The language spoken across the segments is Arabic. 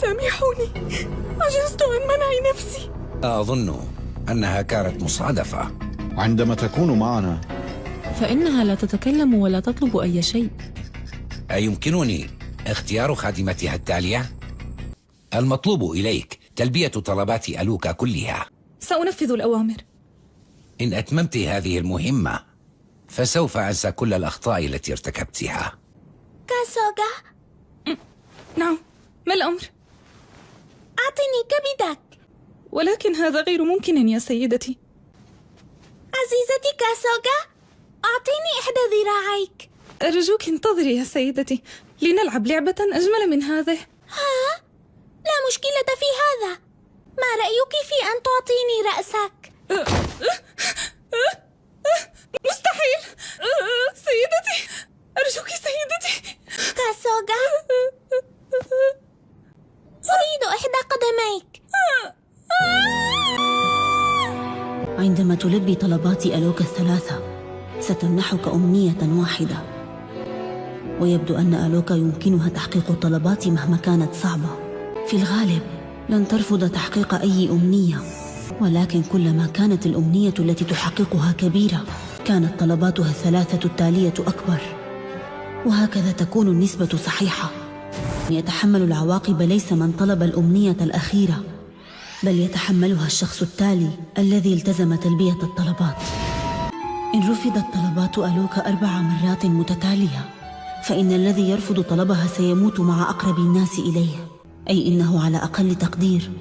سامحوني، عجزت عن منع نفسي. أظن أنها كانت مصادفة. عندما تكون معنا فإنها لا تتكلم ولا تطلب أي شيء. أيمكنني اختيار خادمتها التالية؟ المطلوب إليك تلبية طلبات ألوكا كلها. سأنفذ الأوامر. إن أتممت هذه المهمة فسوف أنسى كل الأخطاء التي ارتكبتها. كاسوغا، نعم، ما الأمر؟ أعطني كبدك. ولكن هذا غير ممكن يا سيدتي. عزيزتي كاسوغا، أعطيني إحدى ذراعيك. أرجوك انتظري يا سيدتي، لنلعب لعبة أجمل من هذه. ها؟ لا مشكلة في هذا. ما رأيك في أن تعطيني رأسك؟ مستحيل. سيدتي، أرجوك سيدتي. كاسوغا، أريد إحدى قدميك. عندما تلبي طلبات ألوكا الثلاثة ستمنحك أمنية واحدة، ويبدو أن ألوكا يمكنها تحقيق الطلبات مهما كانت صعبة. في الغالب لن ترفض تحقيق أي أمنية، ولكن كلما كانت الأمنية التي تحققها كبيرة كانت طلباتها الثلاثة التالية أكبر، وهكذا تكون النسبة صحيحة. يتحمل العواقب ليس من طلب الأمنية الأخيرة، بل يتحملها الشخص التالي الذي التزم تلبية الطلبات. إن رفضت طلبات ألوكا 4 مرات متتالية فإن الذي يرفض طلبها سيموت مع أقرب الناس إليه، أي إنه على أقل تقدير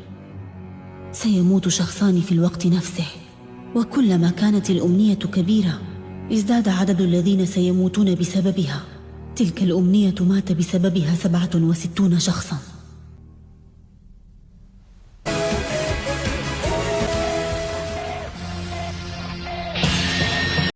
سيموت شخصان في الوقت نفسه. وكلما كانت الأمنية كبيرة ازداد عدد الذين سيموتون بسببها. تلك الأمنية مات بسببها 67 شخصاً.